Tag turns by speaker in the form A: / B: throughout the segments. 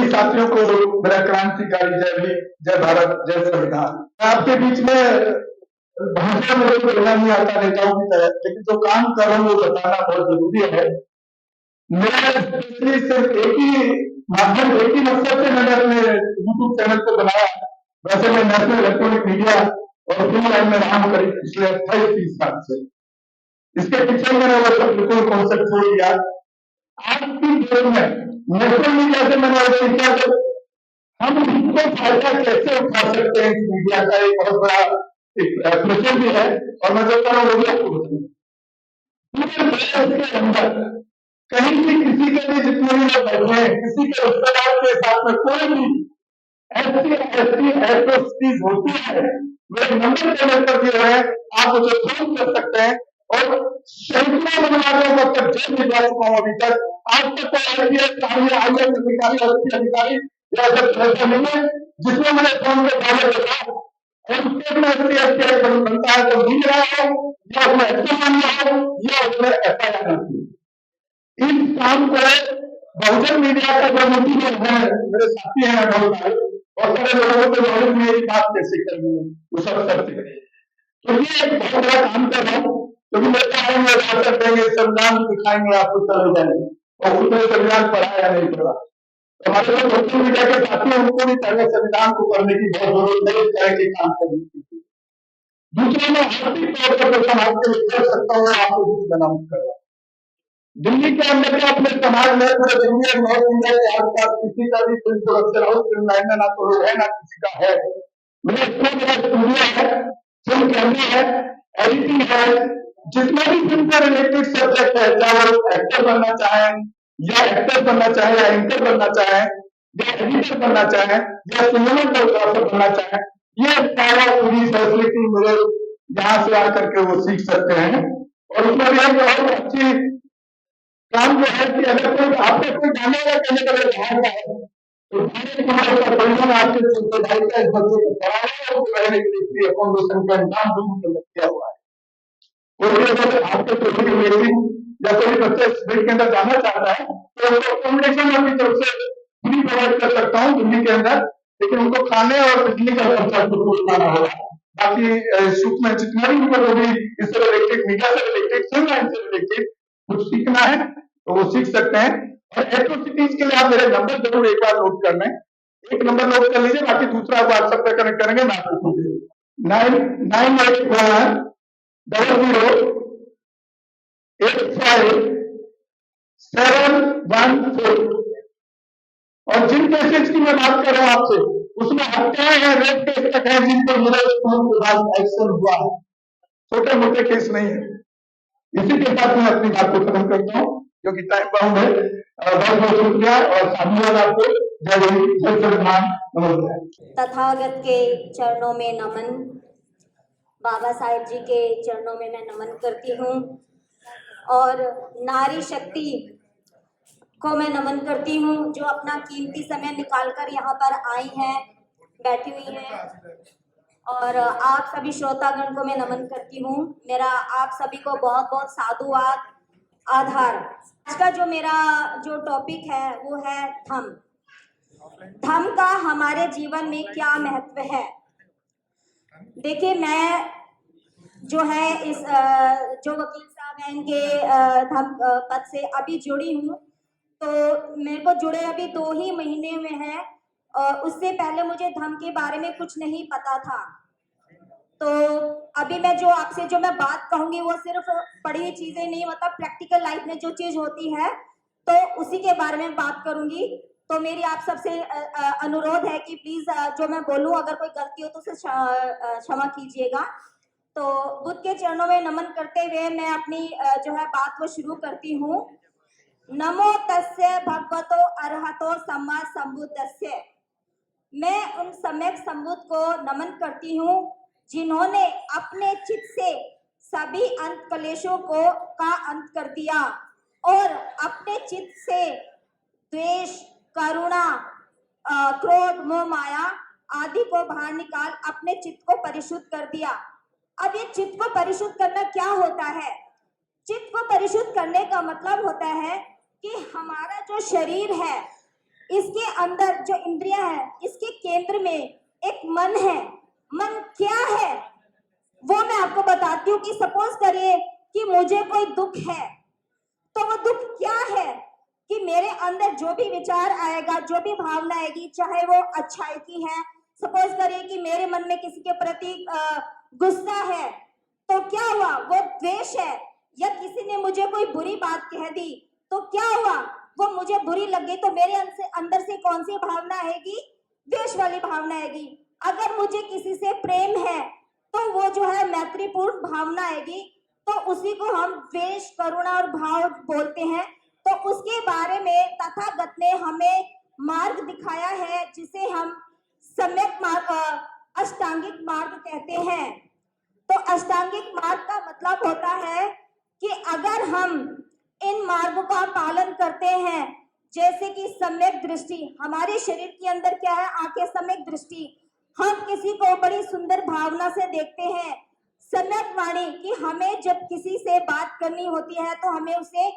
A: सभी साथियों को मेरा क्रांतिकारी जय भीम, जय भारत, जय संविधान। मैं आपके बीच में भाषा मुझे बोलना नहीं आता नेताओं की तरह, लेकिन जो काम कर रहा हूँ वो बताना बहुत जरूरी है। मेरा स्पेशली सिर्फ एक ही माध्यम, एक ही मकसद से मैंने अपने यूट्यूब चैनल को बनाया। वैसे मैं नेशनल इलेक्ट्रॉनिक मीडिया और फिल्म लाइन में रहा हूँ करीब पिछले 28-30 साल से। इसके पीछे मैंने वो सब बिल्कुल कॉन्सेप्ट छोड़ दिया। आज की डेट में नेशनल मीडिया से मैंने सीखा कि हम इसको फायदा कैसे उठा सकते हैं। इस मीडिया का एक बहुत बड़ा एक प्रश्न भी है और मैं जो कर रहा हूँ वो भी आपको बताऊंगा। इसके अंदर कहीं भी किसी के भी जितने भी लोग बैठे हैं, किसी के रिश्तेदार के साथ में कोई भी ऐसी एट्रोसिटीज होती है, मेरे नंबर चैनल पर भी है, आप मुझे फोन कर सकते हैं। और सैकड़ों मनवादों को तक जेल भिजवा चुका हूं अभी तक। आज तक कोई IAS अधिकारी अधिकारी या ऐसा नहीं है जिसमें मैंने फोन पे डाले देखा बनता है तो मिल रहा है या उसमें एक्शन मान रहा हो या उसमें FIR होती है। इस काम को बहुजन मीडिया का जो मुखी है, मेरे साथी हैं बहुत सारे, और सारे लोगों को बहुजन मीडिया की बात कैसे करनी है वो सब करते हैं। तो ये एक बहुत बड़ा काम कर रहा हूँ, क्योंकि मेरे आएंगे भाषण देंगे, संविधान दिखाएंगे, आपको चले जाएंगे और उसने संविधान पढ़ा या नहीं पढ़ा। हमारे जो सोशल मीडिया के साथी हैं उनको भी पहले संविधान को पढ़ने की बहुत जरूरत है, इस तरह के काम करने की। दूसरा, मैं आर्थिक तौर पर जो समाज के लिए कर सकता हूँ आपको कुछ अनाउंस कर रहा हूँ। दिल्ली के अंदर के अपने समाज में पूरे दिल्ली और नॉर्थ इंडिया के आसपास किसी का भी film production house, film line में ना तो लोग है ना किसी का है। मेरा इतना बड़ा स्टूडियो है, फिल्म कैमरा है, एडिटिंग है, जितना भी फिल्म से रिलेटेड सब्जेक्ट है, चाहे वो एक्टर बनना चाहे या एक्टर बनना चाहे या एंकर बनना चाहे या एडिटर बनना चाहे या सिनेमाटोग्राफर बनना चाहे, ये सारा पूरी फैसिलिटी मेरे यहाँ से आकर के वो सीख सकते हैं। और उसमें भी हम बहुत अच्छी काम जो है कि अगर कोई आपसे कोई जाने वाला कहने का बाहर का है तो परिणाम आपके भाई का इस बच्चे को पढ़ाने और रहने के लिए अकोमोडेशन का इंतजाम दूर किया हुआ है। कोई अगर आपके कोई मेडिसिन या कोई बच्चा इस फील्ड के अंदर जाना चाहता है तो उनको अकोमोडेशन अपनी तरफ से फ्री प्रोवाइड कर सकता हूँ दिल्ली के अंदर, लेकिन उनको खाने और बिजली का खर्चा खुद उठाना होगा। बाकी सूक्ष्म जितना भी उनको जो भी इससे रिलेटेड, मीडिया से रिलेटेड, फिल्म लाइन से रिलेटेड कुछ सीखना है तो वो सीख सकते हैं। और एट्रोसिटीज के लिए आप मेरे नंबर जरूर एक बार नोट कर लें। एक नंबर नोट कर लीजिए, बाकी दूसरा व्हाट्सएप पे कनेक्ट करेंगे, मैं आपको 9811008574। और जिन केसेस की मैं बात कर रहा हूँ आपसे, उसमें हत्याएं हैं, रेप केस तक है जिनको मेरे के बाद एक्शन हुआ है, छोटे मोटे केस नहीं है। इसी के साथ मैं अपनी बात को खत्म करता हूँ क्योंकि टाइम बाउंड है। बहुत बहुत शुक्रिया और साधुवाद आपको। जय हिंद, जय संविधान, नमस्कार।
B: तथागत के चरणों में नमन, बाबा साहेब जी के चरणों में मैं नमन करती हूँ और नारी शक्ति को मैं नमन करती हूँ जो अपना कीमती समय निकालकर यहाँ पर आई हैं, बैठी हुई हैं। और आप सभी श्रोतागण को मैं नमन करती हूँ। मेरा आप सभी को बहुत बहुत साधुवाद, आधार। आज का जो मेरा जो टॉपिक है वो है धम्म। धम्म का हमारे जीवन में क्या महत्व है। देखिए, मैं जो है इस जो वकील साहब हैं इनके धम्म पद से अभी जुड़ी हूँ, तो मेरे को जुड़े अभी 2 ही महीने में है और उससे पहले मुझे धम्म के बारे में कुछ नहीं पता था। तो अभी मैं जो आपसे जो मैं बात कहूँगी वो सिर्फ पढ़ी हुई चीज़ें नहीं, मतलब प्रैक्टिकल लाइफ में जो चीज़ होती है तो उसी के बारे में बात करूँगी। तो मेरी आप सबसे अनुरोध है कि प्लीज़ जो मैं बोलूँ अगर कोई गलती हो तो उसे क्षमा कीजिएगा। तो बुद्ध के चरणों में नमन करते हुए मैं अपनी जो है बात वो शुरू करती हूँ। नमो तस्य भगवतो अरहतो सम्मा संबुद्धस्य। मैं उन सम्यक संबुद्ध को नमन करती हूँ जिन्होंने अपने चित्त से सभी अंत कलेशों को का अंत कर दिया और अपने चित्त से द्वेष, करुणा, क्रोध, मोह, माया आदि को बाहर निकाल अपने चित्त को परिशुद्ध कर दिया। अब ये चित्त को परिशुद्ध करना क्या होता है? चित्त को परिशुद्ध करने का मतलब होता है कि हमारा जो शरीर है इसके अंदर जो इंद्रियां है, इसके केंद्र में एक मन है। मन क्या है वो मैं आपको बताती हूँ कि सपोज करिए कि मुझे कोई दुख है, तो वो दुख क्या है कि मेरे अंदर जो भी विचार आएगा, जो भी भावना आएगी, चाहे वो अच्छाई की है, सपोज करिए कि मेरे मन में किसी के प्रति गुस्सा है, तो क्या हुआ, वो द्वेष है। या किसी ने मुझे कोई बुरी बात कह दी, तो क्या हुआ, वो मुझे बुरी लग गई, तो मेरे अंदर से कौन सी भावना आएगी, द्वेष वाली भावना आएगी। अगर मुझे किसी से प्रेम है तो वो जो है मैत्रीपूर्ण भावना आएगी, तो उसी को हम द्वेष, करुणा और भाव बोलते हैं। तो उसके बारे में तथागत ने हमें मार्ग दिखाया है, जिसे हम सम्यक मार्ग, अष्टांगिक मार्ग कहते हैं। तो अष्टांगिक मार्ग का मतलब होता है कि अगर हम इन मार्गों का पालन करते हैं, जैसे कि सम्यक दृष्टि, हमारे शरीर के अंदर क्या है, आंखें, सम्यक दृष्टि, हम किसी को बड़ी सुंदर भावना से देखते हैं। सम्यक वाणी कि हमें जब किसी से बात करनी होती है तो हमें उसे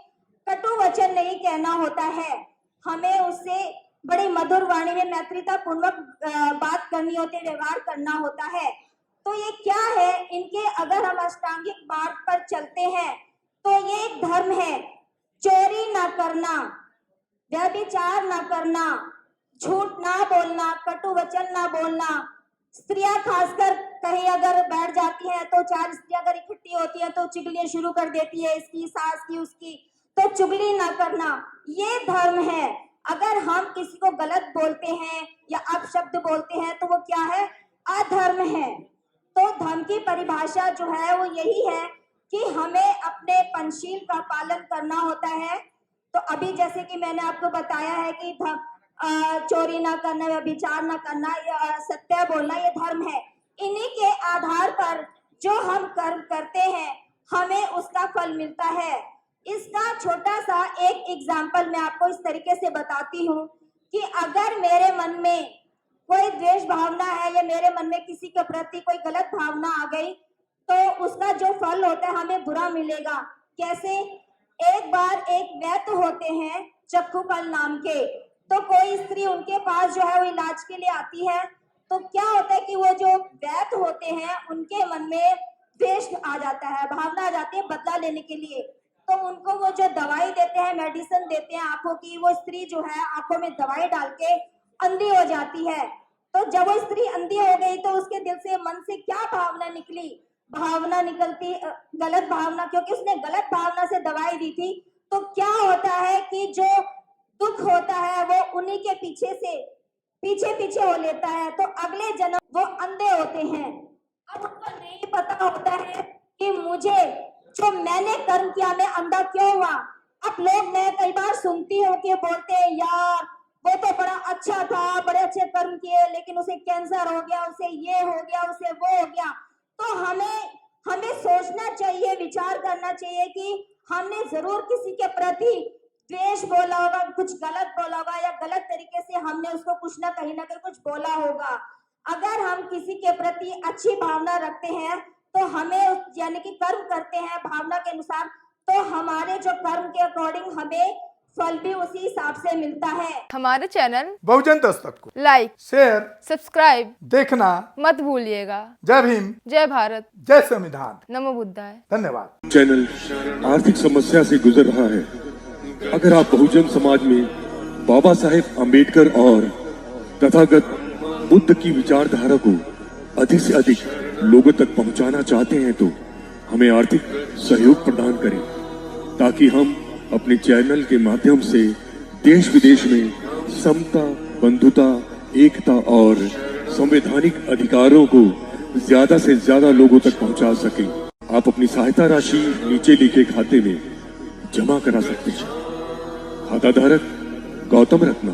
B: कटु वचन नहीं कहना होता है, हमें उससे बड़ी मधुर वाणी में मैत्रीता पूर्वक बात करनी होती है, व्यवहार करना होता है। तो ये क्या है, इनके अगर हम अष्टांगिक मार्ग पर चलते हैं तो ये एक धर्म है। चोरी ना करना, व्यभिचार ना करना, झूठ ना बोलना, कटु वचन ना बोलना। स्त्रियां खासकर कहीं अगर बैठ जाती हैं तो चार स्त्रियां अगर इकट्ठी होती हैं तो चुगलियां शुरू कर देती है, इसकी सास की उसकी, तो चुगली ना करना, ये धर्म है। अगर हम किसी को गलत बोलते हैं या अपशब्द बोलते हैं तो वो क्या है, अधर्म है। तो धर्म की परिभाषा जो है वो यही है कि हमें अपने पंचशील का पालन करना होता है। तो अभी जैसे कि मैंने आपको बताया है कि चोरी ना करना, व्यभिचार ना करना, सत्य बोलना, ये धर्म है। इन्हीं के आधार पर जो हम कर्म करते हैं हमें उसका फल मिलता है। इसका छोटा सा एक एग्जाम्पल मैं आपको इस तरीके से बताती हूँ कि अगर मेरे मन में कोई द्वेष भावना है या मेरे मन में किसी के प्रति कोई गलत भावना आ गई, तो उसका जो फल होता है हमें बुरा मिलेगा। कैसे, एक बार एक वैद्य होते हैं चक्कूकल नाम के, तो कोई स्त्री उनके पास जो है वो इलाज के लिए आती है, तो क्या होता है कि वो जो वैद्य होते हैं उनके मन में द्वेष आ जाता है, भावना आ जाती है बदला लेने के लिए। तो उनको वो जो दवाई देते हैं, मेडिसिन देते हैं आंखों की, वो स्त्री जो है आंखों में दवाई डाल के अंधी हो जाती है। तो जब वो स्त्री अंधी हो गई तो उसके दिल से, मन से क्या भावना निकली, भावना निकलती गलत भावना, क्योंकि उसने गलत भावना से दवाई दी थी। तो क्या होता है कि जो दुख होता है वो उन्हीं के पीछे पीछे हो लेता है, तो अगले जन्म वो अंधे होते हैं। अब उनको नहीं पता होता है कि मुझे जो मैंने कर्म किया मैं अंधा क्यों हुआ। अब लोग, मैं कई बार सुनती हूँ कि बोलते हैं यार वो तो बड़ा अच्छा था, बड़े अच्छे कर्म किए, लेकिन उसे कैंसर हो गया, उसे ये हो गया, उसे वो हो गया। तो हमें सोचना चाहिए, विचार करना चाहिए कि हमने जरूर किसी के प्रति द्वेष बोला होगा, कुछ गलत बोला होगा, या गलत तरीके से हमने उसको कुछ ना कहीं कुछ बोला होगा। अगर हम किसी के प्रति अच्छी भावना रखते हैं तो हमें, यानी कि कर्म करते हैं भावना के अनुसार, तो हमारे जो कर्म के अकॉर्डिंग हमें फल भी उसी हिसाब से मिलता है।
C: हमारे चैनल
A: बहुजन दस्तक को
C: लाइक,
A: शेयर,
C: सब्सक्राइब
A: देखना
C: मत भूलिएगा।
A: जय भीम,
C: जय भारत,
A: जय संविधान,
C: नमो बुद्धाय।
A: धन्यवाद।
D: चैनल आर्थिक समस्या से गुजर रहा है। अगर आप बहुजन समाज में बाबा साहेब अम्बेडकर और तथागत बुद्ध की विचारधारा को अधिक से अधिक लोगों तक पहुंचाना चाहते हैं तो हमें आर्थिक सहयोग प्रदान करें, ताकि हम अपने चैनल के माध्यम से देश विदेश में समता, बंधुता, एकता और संवैधानिक अधिकारों को ज्यादा से ज्यादा लोगों तक पहुंचा सकें। आप अपनी सहायता राशि नीचे लिखे खाते में जमा करा सकते हैं। खाता धारक गौतम रत्ना,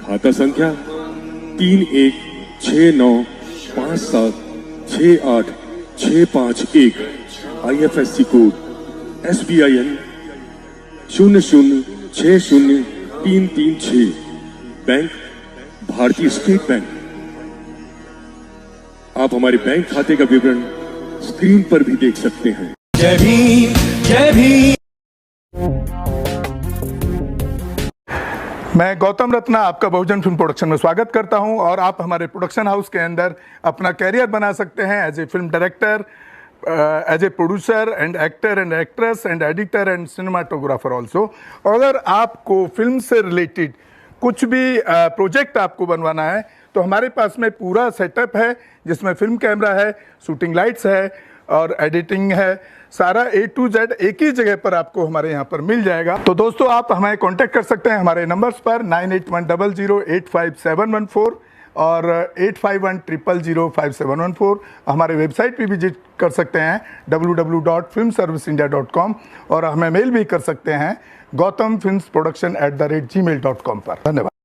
D: खाता संख्या 3169576865 IFSC कोड SBIN 0060336, बैंक भारतीय स्टेट बैंक। आप हमारे बैंक खाते का विवरण स्क्रीन पर भी देख सकते हैं।
E: जय भीम, जय भीम। मैं गौतम रत्ना आपका बहुजन फिल्म प्रोडक्शन में स्वागत करता हूं और आप हमारे प्रोडक्शन हाउस के अंदर अपना कैरियर बना सकते हैं as a film director, as a producer and actor and actress and editor and cinematographer also. अगर आपको फिल्म से रिलेटेड कुछ भी प्रोजेक्ट आपको बनवाना है तो हमारे पास में पूरा सेटअप है, जिसमें फिल्म कैमरा है, शूटिंग लाइट्स है और एडिटिंग है। सारा A to Z एक ही जगह पर आपको हमारे यहाँ पर मिल जाएगा। तो दोस्तों आप हमें कांटेक्ट कर सकते हैं हमारे नंबर्स पर 9810085714 और 8510005714। हमारे वेबसाइट पे विजिट कर सकते हैं www.filmserviceindia.com और हमें मेल भी कर सकते हैं gautamfilmsproduction@gmail.com पर। धन्यवाद।